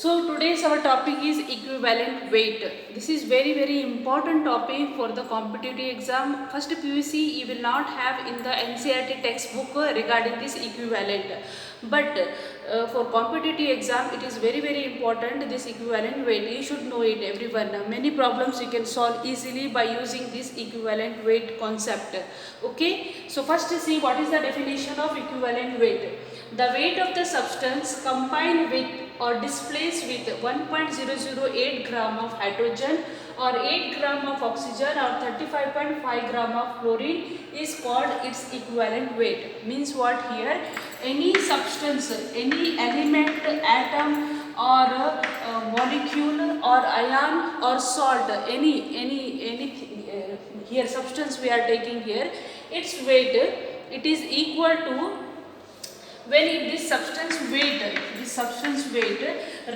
So today's our topic is equivalent weight. This is very important topic for the competitive exam. First PUC you will not have in the NCERT textbook regarding this equivalent, but for competitive exam it is very important. This equivalent weight you should know it, everyone. Many problems you can solve easily by using this equivalent weight concept. Okay, so first see what is the definition of equivalent weight. The weight of the substance combined with or displaced with 1.008 gram of hydrogen or 8 gram of oxygen or 35.5 gram of chlorine is called its equivalent weight. Means what here? Any substance, any element, atom or molecule or ion or salt, anything here substance we are taking here, its weight, it is equal to when this substance weight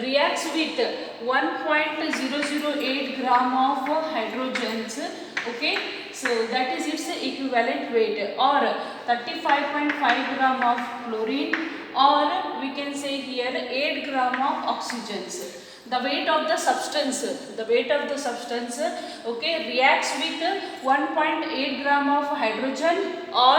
reacts with 1.008 gram of hydrogens, okay, so that is its equivalent weight, or 35.5 gram of chlorine, or we can say here 8 gram of oxygens. The weight of the substance, okay, reacts with 1.8 gram of hydrogen or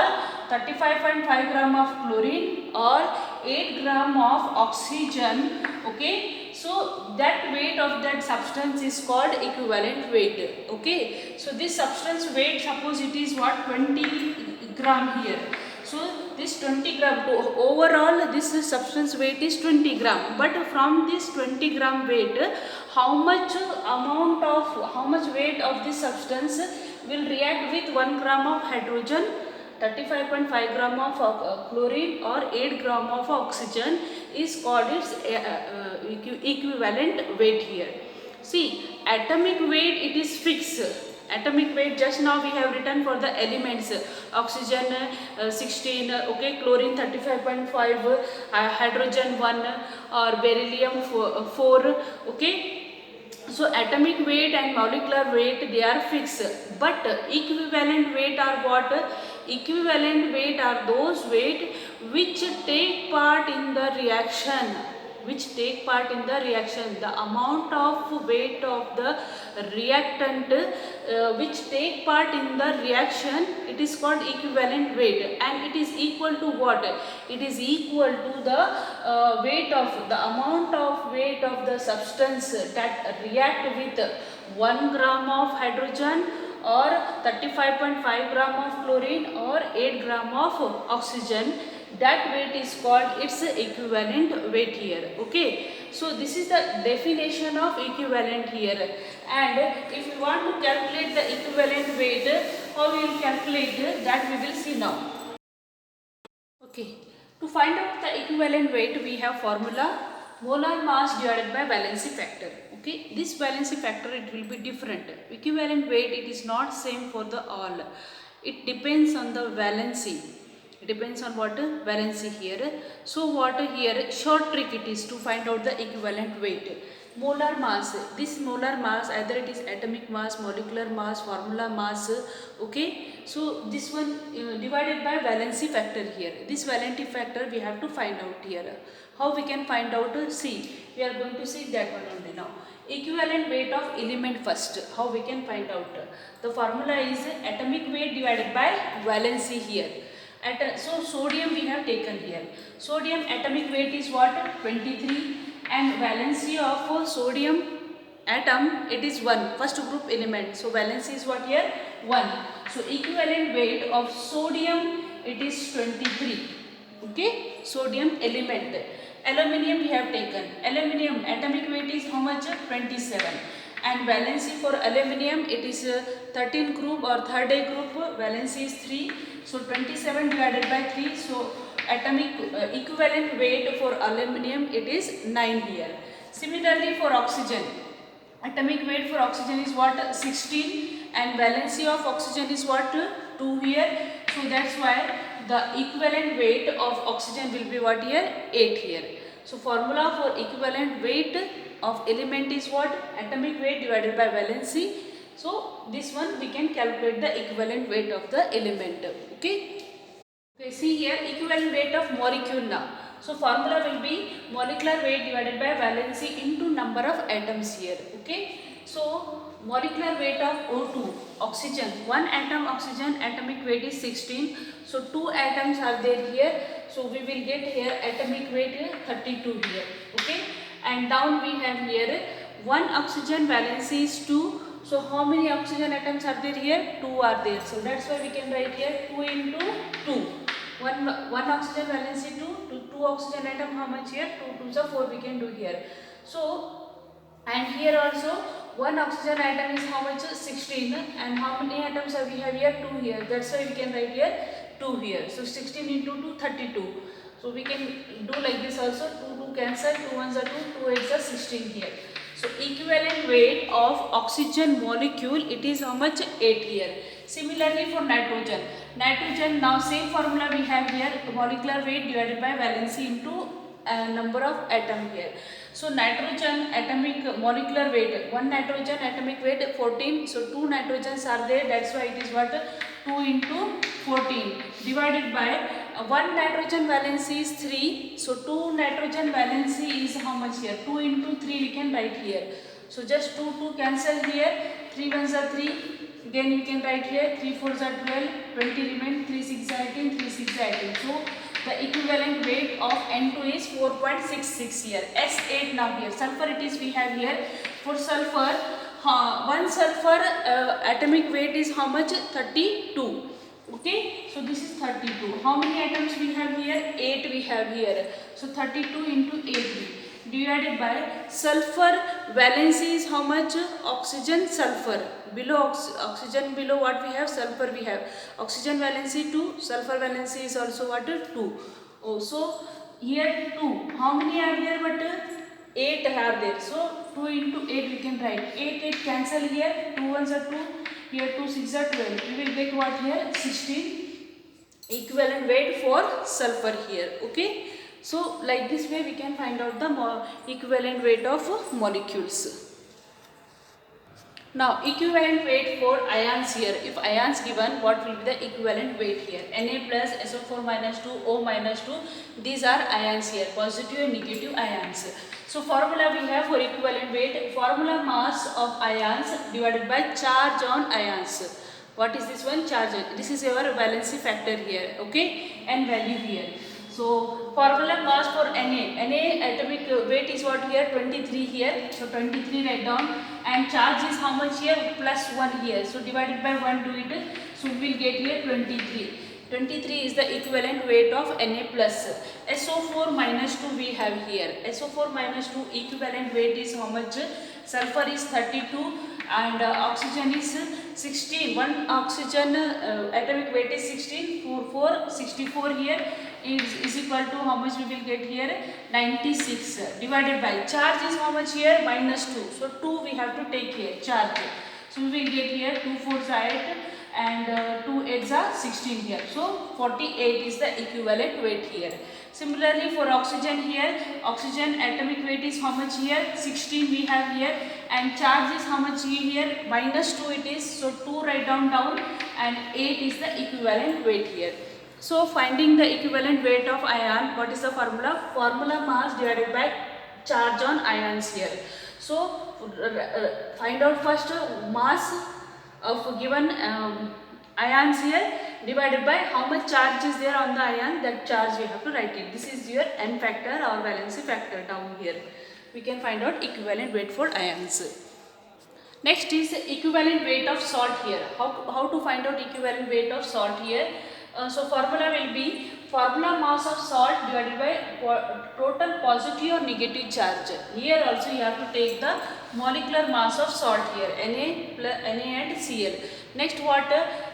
35.5 gram of chlorine or 8 gram of oxygen, okay, so that weight of that substance is called equivalent weight. Okay, so this substance weight, suppose it is what, 20 gram here. So this 20 gram, overall this substance weight is 20 gram, but from this 20 gram weight, how much weight of this substance will react with 1 gram of hydrogen, 35.5 gram of chlorine or 8 gram of oxygen is called its equivalent weight here. See, atomic weight it is fixed. Atomic weight just now we have written for the elements, oxygen 16, okay, chlorine 35.5, hydrogen 1 or beryllium 4, okay. So atomic weight and molecular weight they are fixed, but equivalent weight are what? Equivalent weight are those weight which take part in the reaction, the amount of weight of the reactant which take part in the reaction, it is called equivalent weight, and it is equal to what? It is equal to the weight of the amount of weight of the substance that react with 1 gram of hydrogen or 35.5 gram of chlorine or 8 gram of oxygen. That weight is called its equivalent weight here. Okay, so this is the definition of equivalent here. And if you want to calculate the equivalent weight, how we will calculate that we will see now. Okay, to find out the equivalent weight we have formula: molar mass divided by valency factor. Okay, this valency factor it will be different. Equivalent weight it is not same for the all. It depends on the valency. It depends on what? Valency here. So what here? Short trick it is to find out the equivalent weight. Molar mass. This molar mass, either it is atomic mass, molecular mass, formula mass. Okay. So this one divided by valency factor here. This valency factor we have to find out here. How we can find out? See, we are going to see that one only now. Equivalent weight of element first. How we can find out? The formula is atomic weight divided by valency here. So sodium we have taken here. Sodium atomic weight is what? 23, and valency of sodium atom it is 1, first group element. So valency is what here? 1. So equivalent weight of sodium it is 23. Okay, sodium element. Aluminium we have taken. Aluminium atomic weight is how much? 27. And valency for aluminium it is 13 group or third A group, valency is 3. So 27 divided by 3, so atomic equivalent weight for aluminium it is 9 here. Similarly for oxygen, atomic weight for oxygen is what? 16, and valency of oxygen is what? 2 here. So that's why the equivalent weight of oxygen will be what here? 8 here. So formula for equivalent weight of element is what? Atomic weight divided by valency. So this one we can calculate the equivalent weight of the element. Okay. Okay, see here equivalent weight of molecule now. So formula will be molecular weight divided by valency into number of atoms here. Okay. So molecular weight of O2, oxygen, one atom oxygen, atomic weight is 16. So 2 atoms are there here. So we will get here atomic weight 32 here. Okay. And down we have here one oxygen valency is 2. So how many oxygen atoms are there here? 2 are there. So that's why we can write here 2 into 2. One oxygen valency 2 oxygen atom, how much here? 2 2s are 4 we can do here. So and here also one oxygen atom is how much? 16. And how many atoms are we have here? 2 here. That's why we can write here 2 here. So 16 into 2, 32. So we can do like this also. 2 cancel, 2 ones are 2, 2 8s are 16 here. So equivalent weight of oxygen molecule, it is how much? 8 here. Similarly for nitrogen. Nitrogen, now same formula we have here, molecular weight divided by valency into number of atom here. So nitrogen atomic molecular weight, one nitrogen atomic weight 14. So 2 nitrogens are there, that's why it is what? 2 into 14 divided by one nitrogen valency is 3. So 2 nitrogen valency is how much here? 2 into 3 we can write here. So just 2 cancel here, 3 ones are 3. Again you can write here 3 4s are 12, 20 remain, 3 6 are 18, 3 6 are 18. So the equivalent weight of N2 is 4.66 here. S8 now here. Sulfur it is we have here. For sulfur, one sulfur atomic weight is how much? 32. Okay. So this is 32. How many atoms we have here? 8 we have here. So 32 into 8 divided by sulfur valency is how much? Oxygen sulfur. Below oxygen, below what we have? Sulfur we have. Oxygen valency 2, sulfur valency is also what? 2. Oh, so here 2. How many are there? But 8 are there. So 2 into 8 we can write. 8 cancel here. 2 ones are 2. Here 2 6 are 12. We will get what here? 16. Equivalent weight for sulfur here. Okay. So like this way we can find out the equivalent weight of molecules. Now equivalent weight for ions here. If ions given, what will be the equivalent weight here? Na plus, SO4 minus 2, O minus 2. These are ions here, positive and negative ions. So formula we have for equivalent weight, formula mass of ions divided by charge on ions. What is this one? Charge. This is our valency factor here. Okay, and value here. So formula mass for Na atomic weight is what here? 23 here. So 23 write down, and charge is how much here? Plus 1 here. So divided by 1 do it. So we will get here 23. 23 is the equivalent weight of Na plus. SO4 minus 2 we have here. SO4 minus 2 equivalent weight is how much? Sulfur is 32 and oxygen is 16. One oxygen atomic weight is 16. 64 here is equal to how much we will get here? 96 divided by charge is how much here? Minus 2. So 2 we have to take here, charge. So we will get here 2 4s are 8 and 2 8s are 16 here. So 48 is the equivalent weight here. Similarly for oxygen here, oxygen atomic weight is how much here? 16 we have here, and charge is how much here? Minus 2 it is. So 2 write down and 8 is the equivalent weight here. So finding the equivalent weight of ion, what is the formula? Formula mass divided by charge on ions here. So find out first mass of given ions here divided by how much charge is there on the ion, that charge we have to write it. This is your N factor or valency factor down here. We can find out equivalent weight for ions. Next is equivalent weight of salt here. How to find out equivalent weight of salt here? So formula will be formula mass of salt divided by total positive or negative charge. Here also you have to take the molecular mass of salt here, Na and Cl. Next what?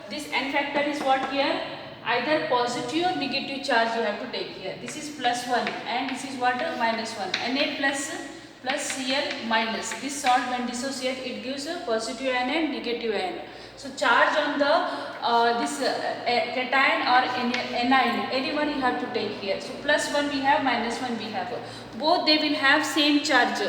This N factor is what here? Either positive or negative charge you have to take here. This is plus 1 and this is what? Minus 1. Na plus Cl minus. This salt when dissociate it gives a positive ion and negative ion. So charge on the this cation or anion, anyone you have to take here. So plus 1 we have, minus 1 we have. Both they will have same charge.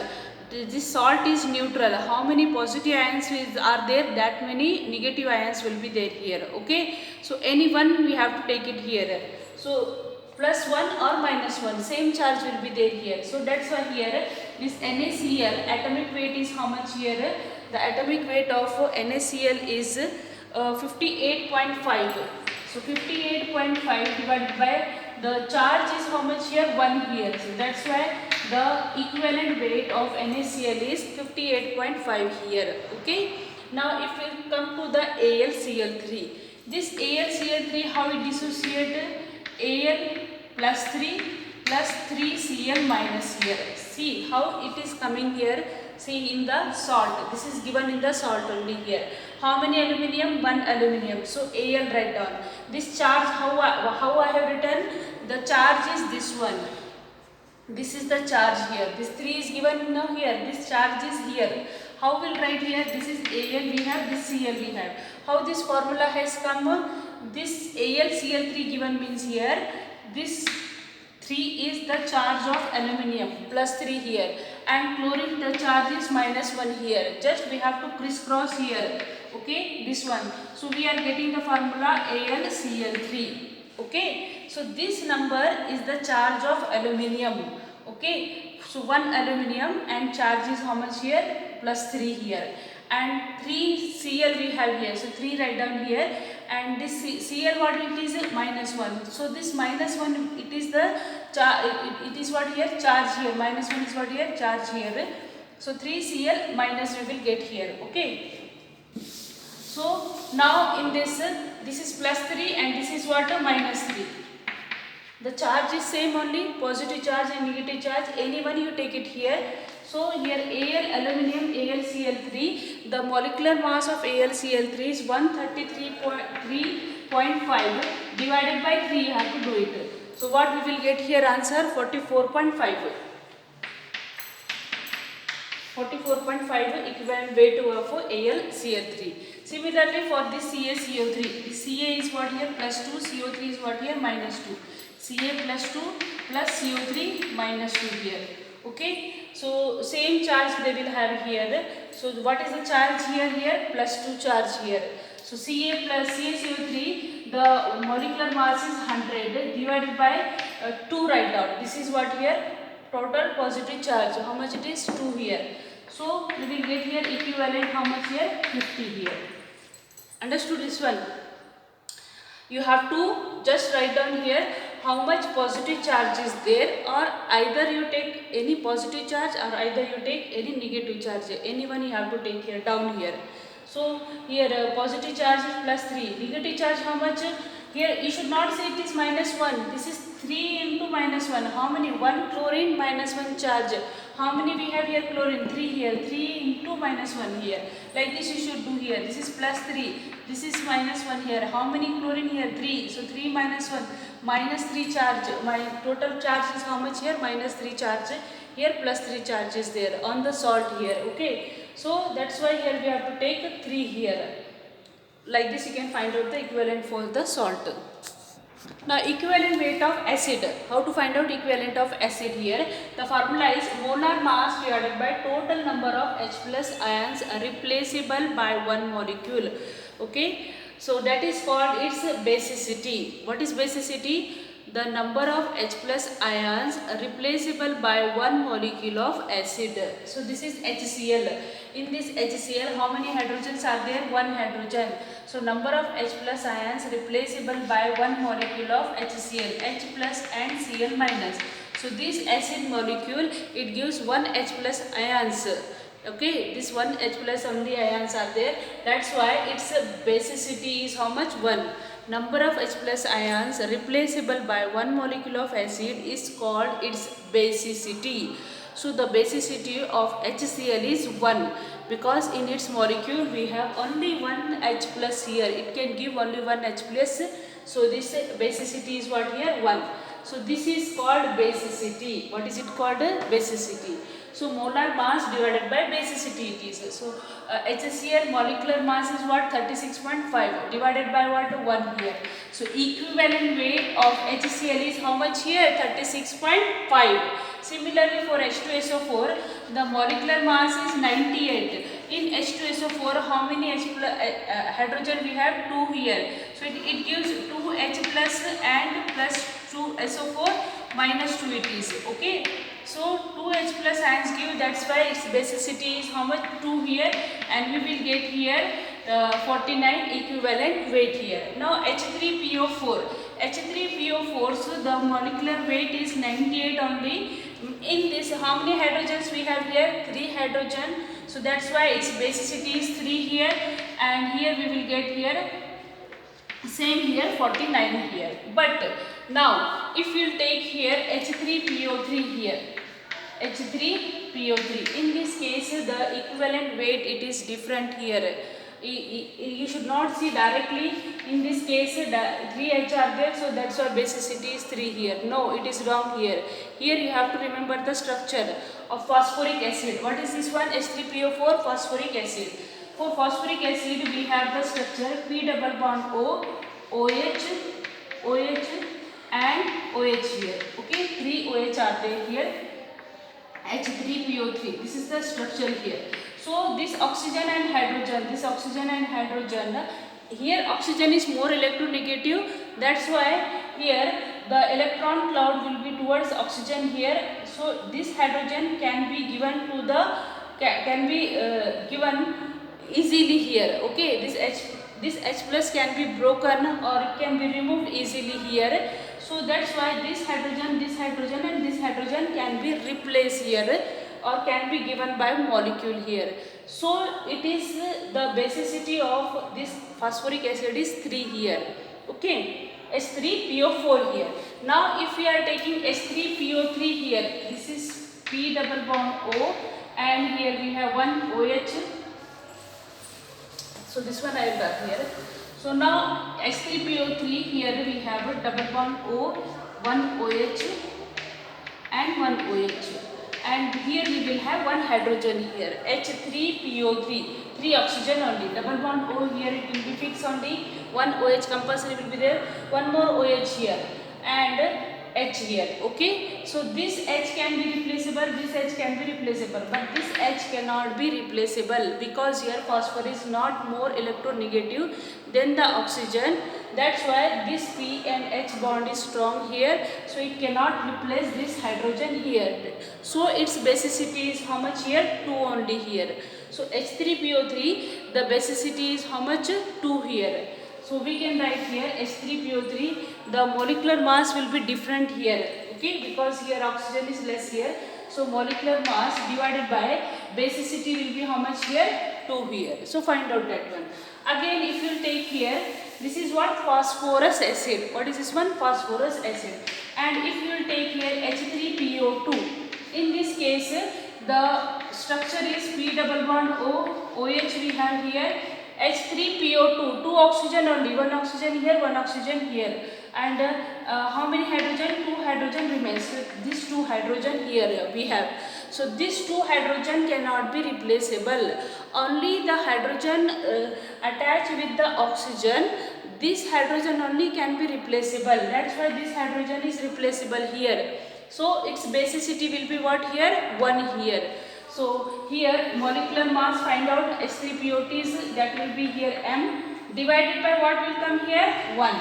This salt is neutral. How many positive ions are there, that many negative ions will be there here. Okay. So any one we have to take it here. So plus 1 or minus 1, same charge will be there here. So that's why here this NaCl atomic weight is how much here? The atomic weight of NaCl is 58.5. So 58.5 divided by the charge is how much here? 1 here. So that's why the equivalent weight of NaCl is 58.5 here. Okay. Now if we come to the AlCl3, this AlCl3 how it dissociate? Al plus 3 plus 3Cl minus here. See how it is coming here. See in the salt. This is given in the salt only here. How many aluminium? 1 aluminium. So Al write down. This charge how I have written? The charge is this one. This is the charge here. This 3 is given now here. This charge is here. How will write here? This is Al we have, this Cl we have. How this formula has come? This AlCl3 given means here. This 3 is the charge of aluminium plus 3 here, and chlorine the charge is minus 1 here. Just we have to crisscross here. Okay, this one. So we are getting the formula AlCl3. Okay, so this number is the charge of aluminium. Okay, so 1 aluminium and charge is how much here? Plus 3 here, and 3 Cl we have here. So 3 write down here, and this Cl what it is? Minus 1. So this minus 1 it is the it is what here? Charge here. Minus 1 is what here? Charge here. So 3 Cl minus we will get here. Okay. So now in this is plus 3 and this is what? Minus 3. The charge is same only, positive charge and negative charge, anyone you take it here. So here Al aluminium AlCl3, the molecular mass of AlCl3 is 133.5 divided by 3, you have to do it. So what we will get here? Answer 44.5. 44.5 equivalent weight of AlCl3. Similarly for this CaCO3, Ca is what here? Plus 2, CO3 is what here? Minus 2. Ca plus 2 plus CO3 minus 2 here. Okay. So same charge they will have here. So what is the charge here? Here plus 2 charge here. So Ca plus CaCO3, the molecular mass is 100 divided by 2 write down. This is what here? Total positive charge. How much it is? 2 here. So we will get here equivalent how much here? 50 here. Understood this one? You have to just write down here how much positive charge is there, or either you take any positive charge or either you take any negative charge. Anyone you have to take here down here. So here positive charge is plus 3. Negative charge how much? Here you should not say it is minus 1. This is 3 into minus 1. How many? 1 chlorine minus 1 charge. How many we have here? Chlorine 3 here. 3 into minus 1 here. Like this you should do here. This is plus 3. This is minus 1 here. How many chlorine here? 3. So 3 minus 1. Minus 3 charge. My total charge is how much here? Minus 3 charge. Here plus 3 charges there on the salt here. Okay. So that's why here we have to take 3 here. Like this you can find out the equivalent for the salt. Now equivalent weight of acid. How to find out equivalent of acid here? The formula is molar mass divided by total number of H plus ions replaceable by one molecule. Okay. So that is called its basicity. What is basicity? The number of H plus ions replaceable by one molecule of acid. So this is HCl. In this HCl, how many hydrogens are there? 1 hydrogen. So number of H plus ions replaceable by one molecule of HCl, H plus and Cl minus. So this acid molecule, it gives 1 H plus ions. Okay, this 1 H plus only ions are there. That's why its basicity is how much? 1. Number of H plus ions replaceable by one molecule of acid is called its basicity. So the basicity of HCl is 1 because in its molecule we have only 1 H plus here. It can give only 1 H plus. So this basicity is what here? 1. So this is called basicity. What is it called? Basicity. So molar mass divided by basicity it is. So HCl molecular mass is what? 36.5 divided by what? 1 here. So equivalent weight of HCl is how much here? 36.5. Similarly for H2SO4, the molecular mass is 98. In H2SO4, how many hydrogen we have? 2 here. So it gives 2 H plus and plus 2 SO4 minus 2 it is. Okay, so 2H plus ions give, that's why its basicity is how much? 2 here, and we will get here 49 equivalent weight here. Now H3PO4, H3PO4, so the molecular weight is 98 only. In this, how many hydrogens we have here? 3 hydrogen, so that's why its basicity is 3 here, and here we will get here same here 49 here. But now if you take here H3PO3 here, H3PO3, in this case the equivalent weight it is different here. You should not see directly, in this case 3 H are there, so that's why basicity is 3 here. No, it is wrong here. Here you have to remember the structure of phosphoric acid. What is this one? H3PO4 phosphoric acid. For phosphoric acid we have the structure P double bond O, OH, OH and OH here. Okay, 3 OH are there here. H3PO3, this is the structure here. So this oxygen and hydrogen, here oxygen is more electronegative, that's why here the electron cloud will be towards oxygen here. So this hydrogen can be given to the, given easily here. Okay, this H plus can be broken or it can be removed easily here. So that's why this hydrogen and this hydrogen can be replaced here or can be given by molecule here. So it is the basicity of this phosphoric acid is 3 here. Okay, H3PO4 here. Now if we are taking H3PO3 here, this is P double bond O, and here we have one OH. So this one I will write here. So now H3PO3 here we have a double bond O, one OH and one OH, and here we will have one hydrogen here, H3PO3, 3 oxygen only, double bond O here it will be fixed only, one OH compulsory will be there, one more OH here and H here. Okay, so this H can be replaceable, this H can be replaceable, but this H cannot be replaceable because here phosphorus is not more electronegative than the oxygen. That's why this P and H bond is strong here, so it cannot replace this hydrogen here. So its basicity is how much here? 2 only here. So H3PO3, the basicity is how much? 2 here. So we can write here H3PO3, the molecular mass will be different here, okay, because here oxygen is less here. So molecular mass divided by basicity will be how much here? 2 here. So find out that one. Again if you take here, this is what? Phosphorus acid. What is this one? Phosphorus acid. And if you will take here H3PO2, in this case the structure is P double bond O, OH we have here, H3PO2, 2 oxygen only, 1 oxygen here, 1 oxygen here, and how many hydrogen? 2 hydrogen remains. So this 2 hydrogen here we have. So this 2 hydrogen cannot be replaceable. Only the hydrogen attached with the oxygen, this hydrogen only can be replaceable. That's why this hydrogen is replaceable here. So its basicity will be what here? 1 here. So here molecular mass find out H3PO3, that will be here M, divided by what will come here? 1.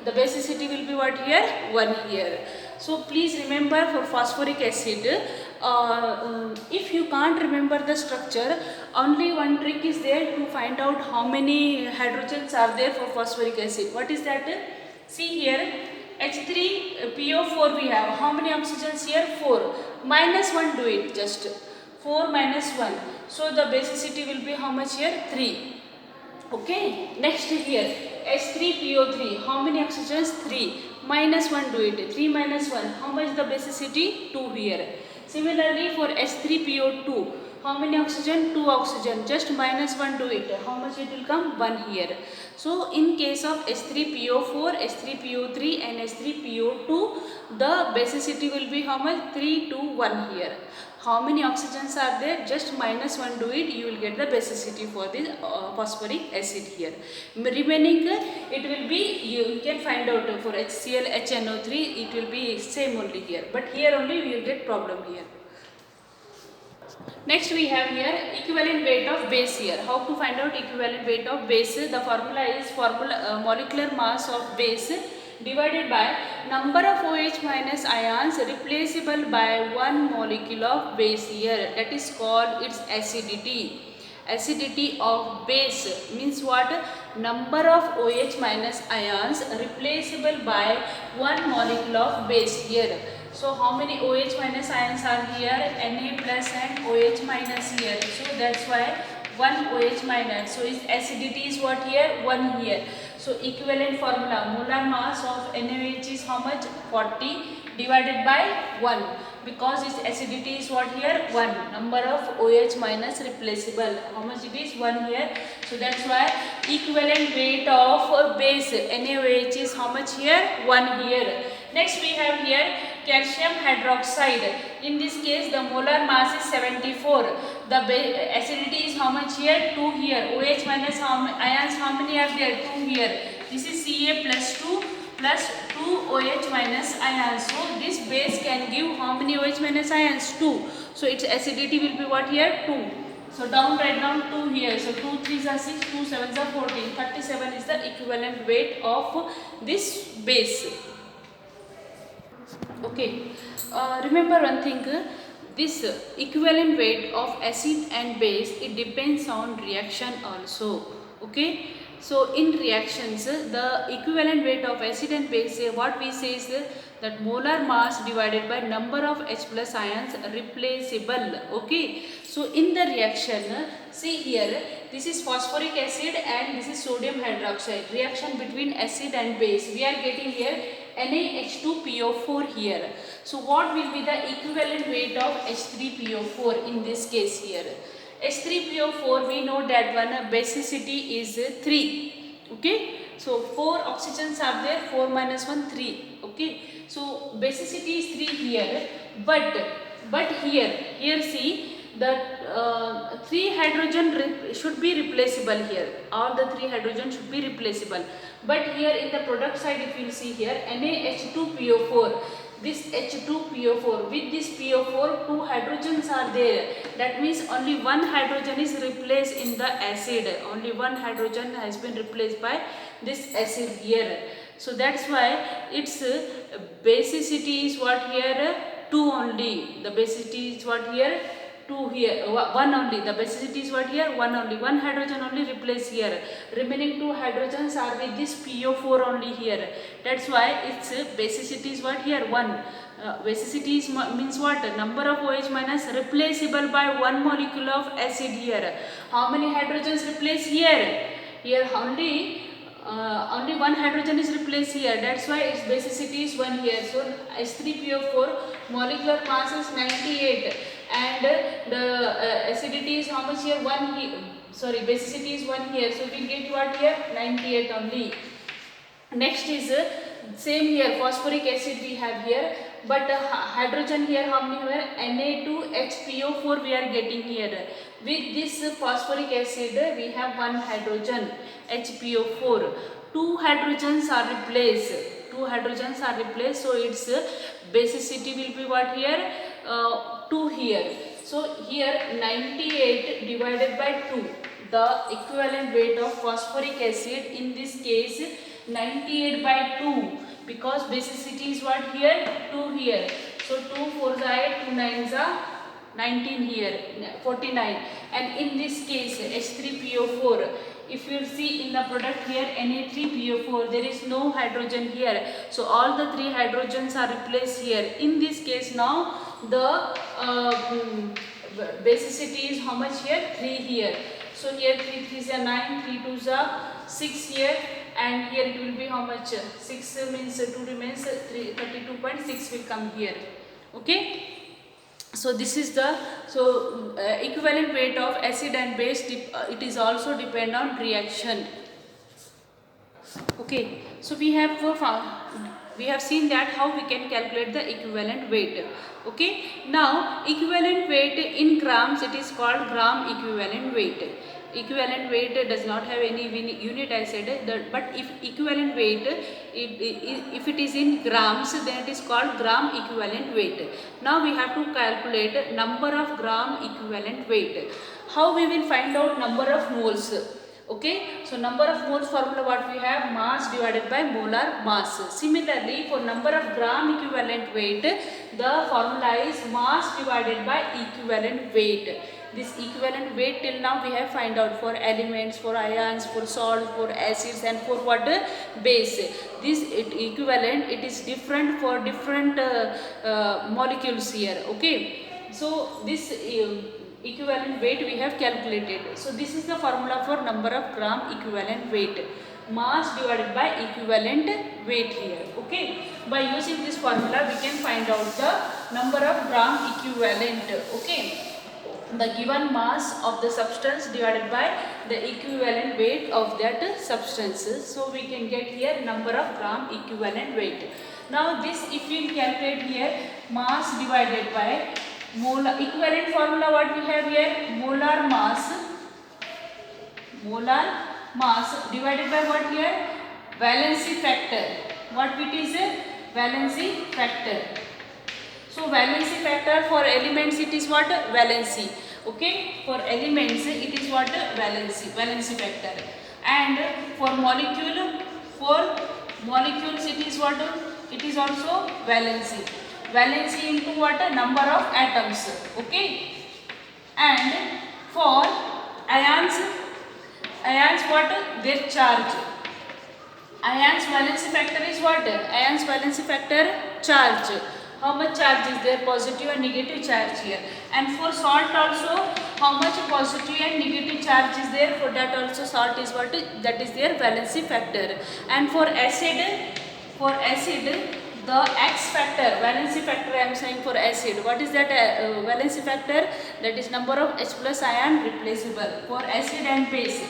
The basicity will be what here? 1 here. So please remember for phosphoric acid, if you can't remember the structure, only one trick is there to find out how many hydrogens are there for phosphoric acid. What is that? See here, H3PO4 we have. How many oxygens here? 4. Minus 1 do it just. 4 minus 1. So the basicity will be how much here? 3. Okay. Next here, H3PO3. How many oxygens? 3. Minus 1 do it. 3 minus 1. How much the basicity? 2 here. Similarly for H3PO2. How many oxygen? 2 oxygen. Just minus 1 do it. How much it will come? 1 here. So in case of H3PO4, H3PO3 and H3PO2, the basicity will be how much? 3 to 1 here. How many oxygens are there? Just minus 1 do it, you will get the basicity for this phosphoric acid here. Remaining it will be, you can find out for HCl, HNO3, it will be same only here. But here only we will get problem here. Next we have here equivalent weight of base here. How to find out equivalent weight of base? The formula is molecular mass of base divided by number of OH minus ions replaceable by one molecule of base here, that is called its acidity. Acidity of base means what? Number of OH minus ions replaceable by one molecule of base here. So how many OH minus ions are here? Na plus and OH minus here. So that's why 1 OH minus. So its acidity is what here? 1 here. So equivalent formula, molar mass of NaOH is how much? 40 divided by 1, because its acidity is what here? 1. Number of OH minus replaceable, how much it is? 1 here. So that's why equivalent weight of base NaOH is how much here? 1 here. Next we have here calcium hydroxide. In this case the molar mass is 74. The acidity is how much here? 2 here. OH minus ions how many are there? 2 here. This is Ca plus 2 plus 2 OH minus ions. So this base can give how many OH minus ions? 2. So its acidity will be what here? 2. So down, write down 2 here. So 2 3s are 6, 2 7s are 14. 37 is the equivalent weight of this base. Okay, remember one thing, this equivalent weight of acid and base, it depends on reaction also. Okay, so in reactions the equivalent weight of acid and base, what we say is that molar mass divided by number of H plus ions replaceable. Okay, so in the reaction, see here, this is phosphoric acid and this is sodium hydroxide. Reaction between acid and base, we are getting here NaH2PO4 here. So what will be the equivalent weight of H3PO4 in this case here? H3PO4, we know that one basicity is 3. Okay, so 4 oxygens are there, 4 minus 1 3. Okay, so basicity is 3 here, but here see the 3 hydrogen should be replaceable here. All the 3 hydrogen should be replaceable. But here in the product side, if you will see here, NaH2PO4, this H2PO4, with this PO4, 2 hydrogens are there. That means only 1 hydrogen is replaced in the acid. Only 1 hydrogen has been replaced by this acid here. So that's why its basicity is what here? 2 only. The basicity is what here? 2 here, 1 only. The basicity is what here? 1 only. 1 hydrogen only replaced here. Remaining 2 hydrogens are with this PO4 only here. That's why its basicity is what here? 1. Basicity is means what? Number of OH minus replaceable by 1 molecule of acid here. How many hydrogens replaced here? Here only 1 hydrogen is replaced here. That's why its basicity is 1 here. So H3PO4 molecular mass is 98 and the acidity is how much here? 1 here. Sorry, basicity is 1 here. So we get what here? 98 only. Next is same here, phosphoric acid we have here, but hydrogen here how many here? Na2HPO4 we are getting here. With this phosphoric acid we have 1 hydrogen HPO4. 2 hydrogens are replaced. 2 hydrogens are replaced. So its basicity will be what here? 2 here. So here 98 divided by 2. The equivalent weight of phosphoric acid in this case 98 by 2, because basicity is what here? 2 here. So 2 4s are 8, 2 9s are 19 here, 49. And in this case H3PO4, if you see in the product here Na3PO4, there is no hydrogen here. So all the 3 hydrogens are replaced here. In this case now the basicity is how much here? 3 here. So here 3 3s are 9, 3 2s are 6 here, and here it will be how much? 6 means 2 remains, 32.6 will come here. Okay. So this is the equivalent weight of acid and base. It is also depend on reaction. Okay. So we have seen that how we can calculate the equivalent weight. Okay. Now equivalent weight in grams, it is called gram equivalent weight. Equivalent weight does not have any unit, I said, but if equivalent weight, if it is in grams, then it is called gram equivalent weight. Now we have to calculate number of gram equivalent weight. How we will find out number of moles? Okay, so number of moles formula what we have, mass divided by molar mass. Similarly, for number of gram equivalent weight, the formula is mass divided by equivalent weight. This equivalent weight till now we have find out for elements, for ions, for salts, for acids, and for what, base. This equivalent, it is different for different molecules here. Okay, so this equivalent weight we have calculated. So this is the formula for number of gram equivalent weight, mass divided by equivalent weight here. Okay, by using this formula we can find out the number of gram equivalent. Okay, the given mass of the substance divided by the equivalent weight of that substance. So we can get here number of gram equivalent weight. Now this, if we calculate here, mass divided by molar, equivalent formula what we have here, molar mass divided by what here, valency factor. What it is, valency factor. So valency factor for elements it is what, valency. Okay, for elements it is what, valency factor. And for molecules it is what, it is also valency. Valency into what, number of atoms. Okay, and for ions what, their charge. Ions valency factor is what, ions valency factor, charge. How much charge is there, positive and negative charge here. And for salt also, how much positive and negative charge is there, for that also salt is what, that is their valency factor. And for acid, the X factor, valency factor I am saying for acid. What is that valency factor? That is number of H plus ion replaceable for acid and base.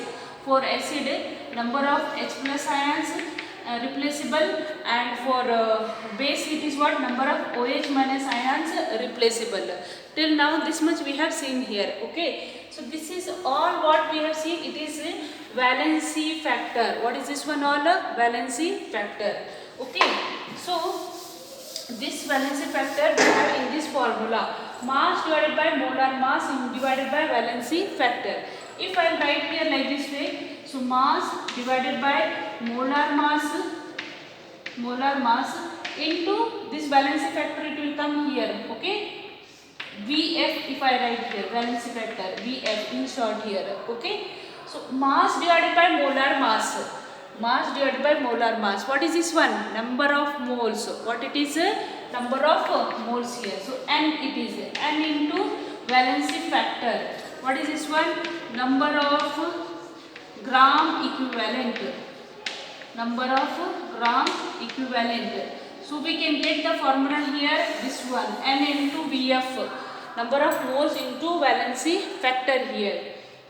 For acid, number of H plus ions replaceable, and for base it is what, number of OH minus ions replaceable. Till now this much we have seen here. Okay, so this is all what we have seen. It is valency factor. What is this one all? Valency factor. Okay, so this valency factor we have in this formula, mass divided by molar mass divided by valency factor. If I write here like this way, so mass divided by molar mass into this valency factor, it will come here. Okay, VF, if I write here valency factor VF in short here. Okay, so mass divided by molar mass, what is this one, number of moles. What it is, number of moles here. So N it is, N into valency factor. What is this one, number of gram equivalent, So we can take the formula here, this one, N into VF, number of moles into valency factor here.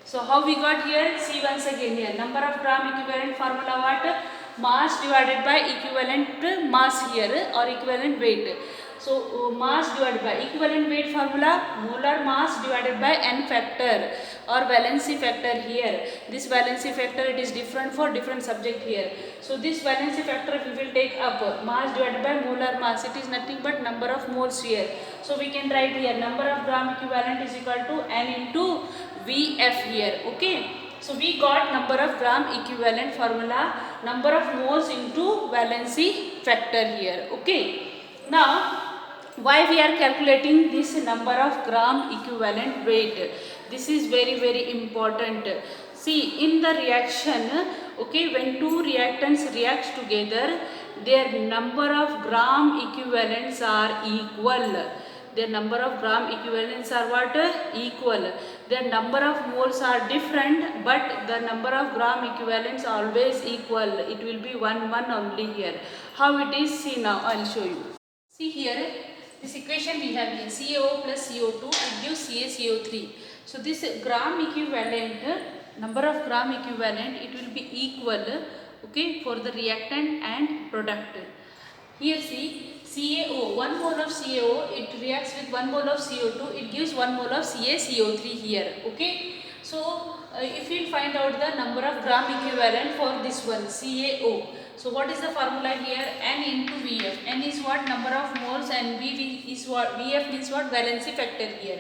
So how we got here, see once again here, number of gram equivalent formula what, mass divided by equivalent mass here or equivalent weight. So mass divided by equivalent weight formula, molar mass divided by N factor or valency factor here. This valency factor, it is different for different subject here. So this valency factor we will take up, mass divided by molar mass, it is nothing but number of moles here. So we can write here number of gram equivalent is equal to N into VF here. Okay, so we got number of gram equivalent formula, number of moles into valency factor here. Okay, now why we are calculating this number of gram equivalent weight? This is very important. See, in the reaction, okay, when two reactants react together, their number of gram equivalents are equal. Their number of gram equivalents are what? Equal. Their number of moles are different, but the number of gram equivalents always equal. It will be 1 only here. How it is? See now, I will show you. See here, this equation we have here, CaO plus CO2, it gives CaCO3. So this gram equivalent, number of gram equivalent, it will be equal, okay, for the reactant and product. Here see, CaO, 1 mole of CaO, it reacts with 1 mole of CO2, it gives 1 mole of CaCO3 here. Okay, so if you find out the number of gram equivalent for this one, CaO. So what is the formula here? N into Vf. N is what? Number of moles, and V is what? Vf means what? Valency factor here.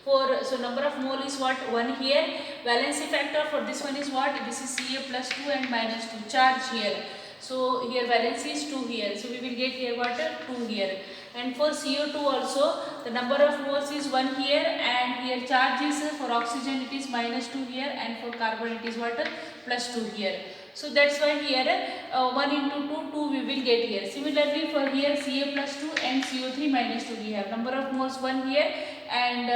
So number of mole is what? 1 here. Valency factor for this one is what? This is Ca plus 2 and minus 2. Charge here. So here valency is 2 here. So we will get here what? 2 here. And for CO2 also, the number of moles is 1 here, and here charge is for oxygen it is minus 2 here, and for carbon it is what? Plus 2 here. So that's why here 1 into 2, 2 we will get here. Similarly for here Ca plus 2 and CO3 minus 2 we have. Number of moles 1 here, and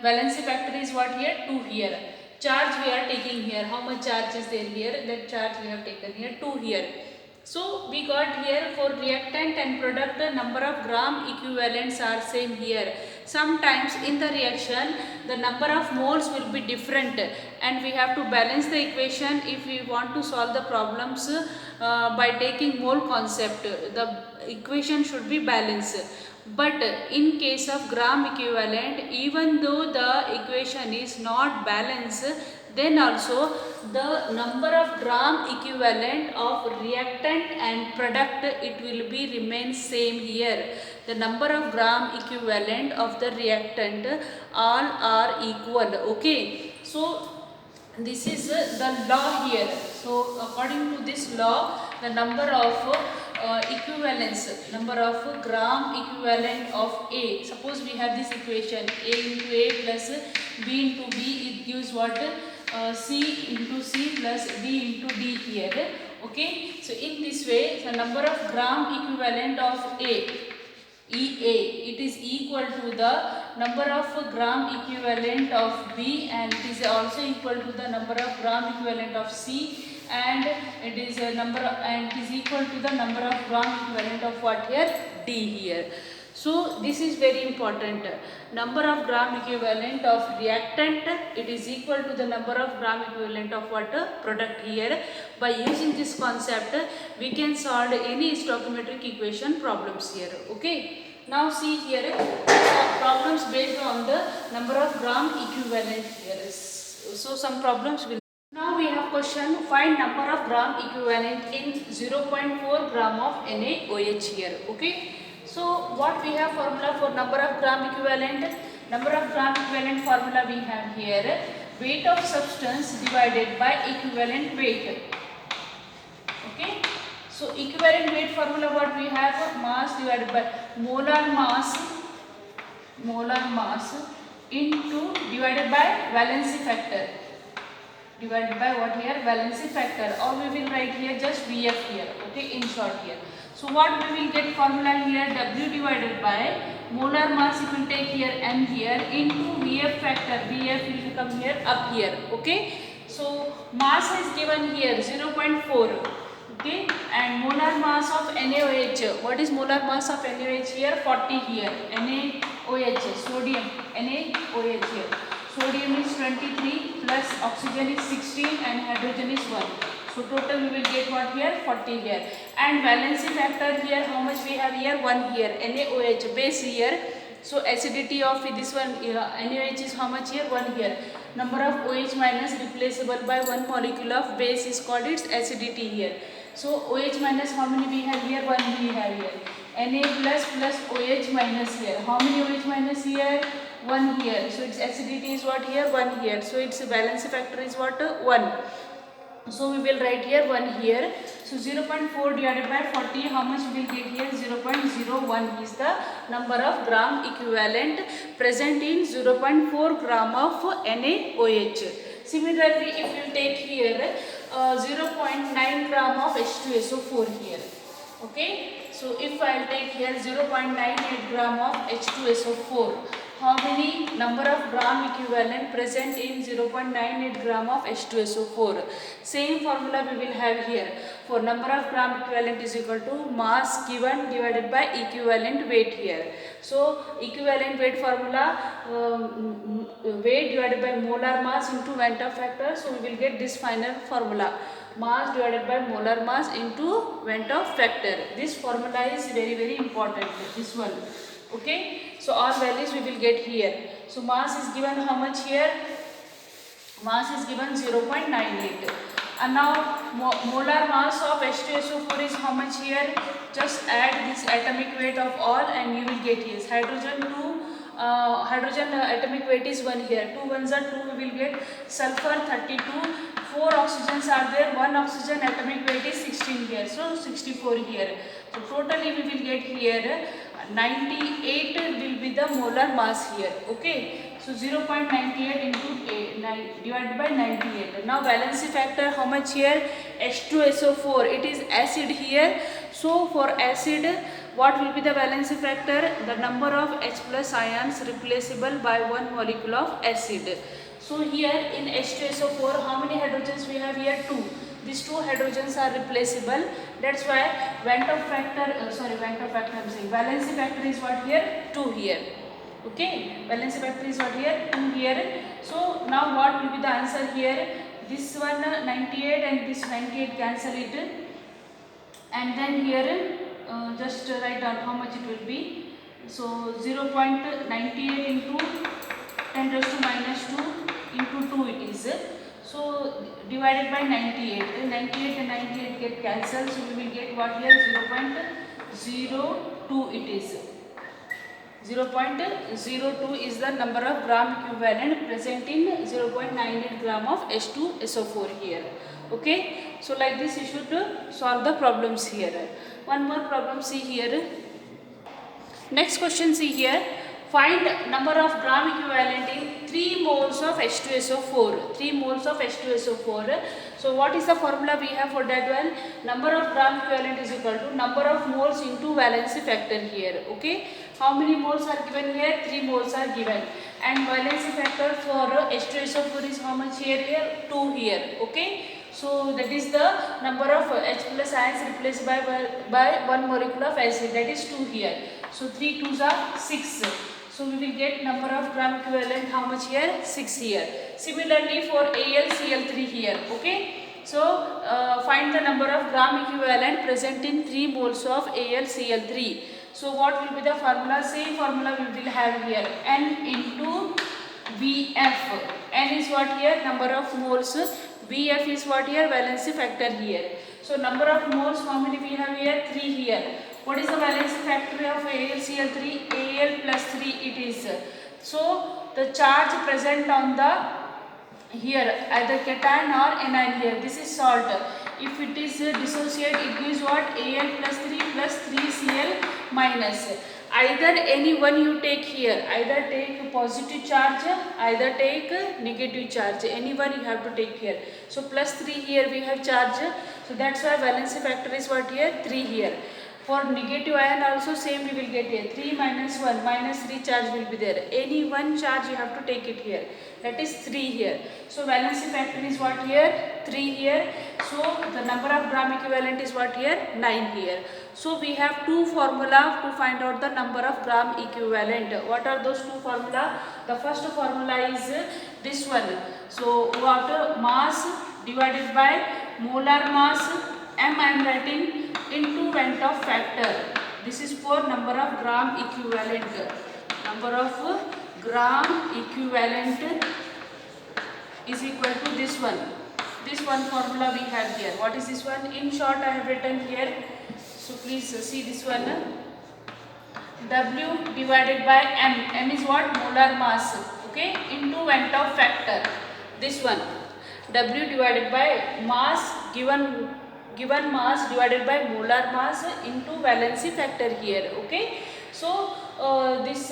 valency factor is what here? 2 here. Charge we are taking here. How much charge is there here? That charge we have taken here 2 here. So we got here for reactant and product number of gram equivalents are same here. Sometimes in the reaction the number of moles will be different, and we have to balance the equation if we want to solve the problems by taking mole concept. The equation should be balanced. But in case of gram equivalent, even though the equation is not balanced, then also the number of gram equivalent of reactant and product it will be remain same here. The number of gram equivalent of the reactant all are equal. Okay, so this is the law here. So according to this law, the number of equivalence, number of gram equivalent of A. Suppose we have this equation A into A plus B into B, it gives what? C into C plus D into D here. Okay, so in this way the number of gram equivalent of A, EA, it is equal to the number of gram equivalent of B, and it is also equal to the number of gram equivalent of C, and it is a number of, and it is equal to the number of gram equivalent of what here? D here. So this is very important. Number of gram equivalent of reactant, it is equal to the number of gram equivalent of what? Product here. By using this concept, we can solve any stoichiometric equation problems here. Okay. Now see here problems based on the number of gram equivalent here. So some problems will. Now we have question, find number of gram equivalent in 0.4 gram of NaOH here. Okay. So what we have formula for number of gram equivalent? Number of gram equivalent formula we have here, weight of substance divided by equivalent weight. Okay. So equivalent weight formula what we have? Mass divided by molar mass into divided by valency factor. Divided by what here? Valency factor, or we will write here just Vf here. Okay, in short here. So what we will get formula here? W divided by molar mass, if we take here M here, into Vf factor. Vf will become here up here. Okay. So mass is given here 0.4. Okay, and molar mass of NaOH. What is molar mass of NaOH here? 40 here. NaOH, sodium, NaOH here. Sodium is 23 plus oxygen is 16 and hydrogen is 1. So total we will get what here? 40 here. And valency factor here, how much we have here? 1 here. NaOH base here. So acidity of this one NaOH is how much here? 1 here. Number of OH minus replaceable by one molecule of base is called its acidity here. So OH minus how many we have here? 1 we have here. Na plus OH minus here. How many OH minus here? 1 here. So its acidity is what here? 1 here. So its valency factor is what? 1. So we will write here 1 here. So 0.4 divided by 40, how much we will get here? 0.01 is the number of gram equivalent present in 0.4 gram of NaOH. Similarly, if we will take here 0.9 gram of H2SO4 here. Okay. So if I will take here 0.98 gram of H2SO4, how many number of gram equivalent present in 0.98 gram of H2SO4? Same formula we will have here. For number of gram equivalent is equal to mass given divided by equivalent weight here. So equivalent weight formula, weight divided by molar mass into Venter factor. So we will get this final formula. Mass divided by molar mass into Venter factor. This formula is very important. This one. Okay. So all values we will get here. So mass is given how much here? Mass is given 0.98. And now molar mass of H2SO4 is how much here? Just add this atomic weight of all and you will get here. Hydrogen 2, hydrogen atomic weight is 1 here. 2 ones are 2, we will get sulfur 32. 4 oxygens are there, 1 oxygen atomic weight is 16 here, so 64 here. So totally we will get here 98 will be the molar mass here. Okay. So 0.98 into 8, divided by 98. Now valency factor, how much here? H2SO4, it is acid here. So for acid, what will be the valency factor? The number of H plus ions replaceable by one molecule of acid. So here in H2SO4, how many hydrogens we have here? 2. These 2 hydrogens are replaceable. That's why valency factor is what here? 2 here. Okay, valency factor is what here? 2 here. So now what will be the answer here? This one 98 and this 98 cancel it, and then here just write down how much it will be. So 0.98 into 10 raised to minus 2 into 2 it is. So divided by 98. 98 and 98 get cancelled. So we will get what here? 0.02 it is. 0.02 is the number of gram equivalent present in 0.98 gram of H2SO4 here. Okay. So like this you should solve the problems here. One more problem, see here. Next question, see here. Find number of gram equivalent in 3 moles of H2SO4. 3 moles of H2SO4. So what is the formula we have for that one? Number of gram equivalent is equal to number of moles into valency factor here. Okay. How many moles are given here? 3 moles are given. And valency factor for H2SO4 is how much here? 2 here. Okay. So that is the number of H plus ions replaced by one molecule of acid, that is 2 here. So 3 2s are 6. So we will get number of gram equivalent how much here? 6 here. Similarly for AlCl3 here. Okay. So find the number of gram equivalent present in 3 moles of AlCl3. So what will be the formula? Same formula we will have here. N into Vf. N is what here? Number of moles. Vf is what here? Valency factor here. So number of moles, how many we have here? 3 here. What is the valency factor of AlCl3? Al plus 3 it is. So the charge present on the here either cation or anion here. This is salt. If it is dissociate, it gives what? Al plus 3 plus 3Cl minus. Either any one you take here, either take positive charge, either take negative charge, any one you have to take here. So plus 3 here we have charge, so that's why valency factor is what here? 3 here. For negative ion also same we will get here, 3 minus 1, minus 3 charge will be there. Any one charge you have to take it here, that is 3 here. So valency factor is what here? 3 here. So the number of gram equivalent is what here? 9 here. So we have 2 formula to find out the number of gram equivalent. What are those 2 formula? The first formula is this one. So water mass divided by molar mass, M I am writing, into Van 't Hoff factor. This is for number of gram equivalent. Number of gram equivalent is equal to this one. This one formula we have here. What is this one? In short I have written here. So please see this one. W divided by M. M is what? Molar mass. Okay. Into Van 't Hoff factor. This one. W divided by mass, given mass divided by molar mass into valency factor here. Okay. So this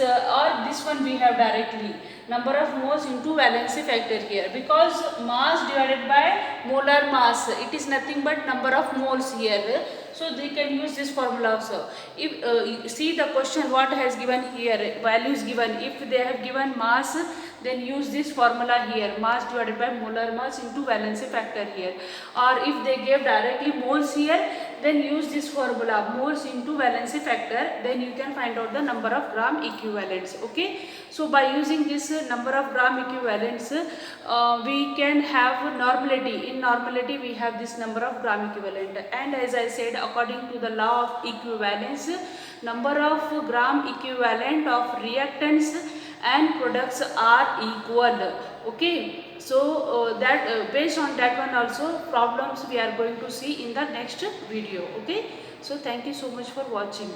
one we have directly number of moles into valency factor here, because mass divided by molar mass, it is nothing but number of moles here. So they can use this formula also. If see the question what has given here, values given. If they have given mass, then use this formula here, mass divided by molar mass into valency factor here. Or if they gave directly moles here, then use this formula, moles into valency factor, then you can find out the number of gram equivalents. Okay. So by using this number of gram equivalents, we can have normality. In normality we have this number of gram equivalent, and as I said, according to the law of equivalence, number of gram equivalent of reactants and products are equal. Okay. So based on that one also problems we are going to see in the next video. Okay. So thank you so much for watching.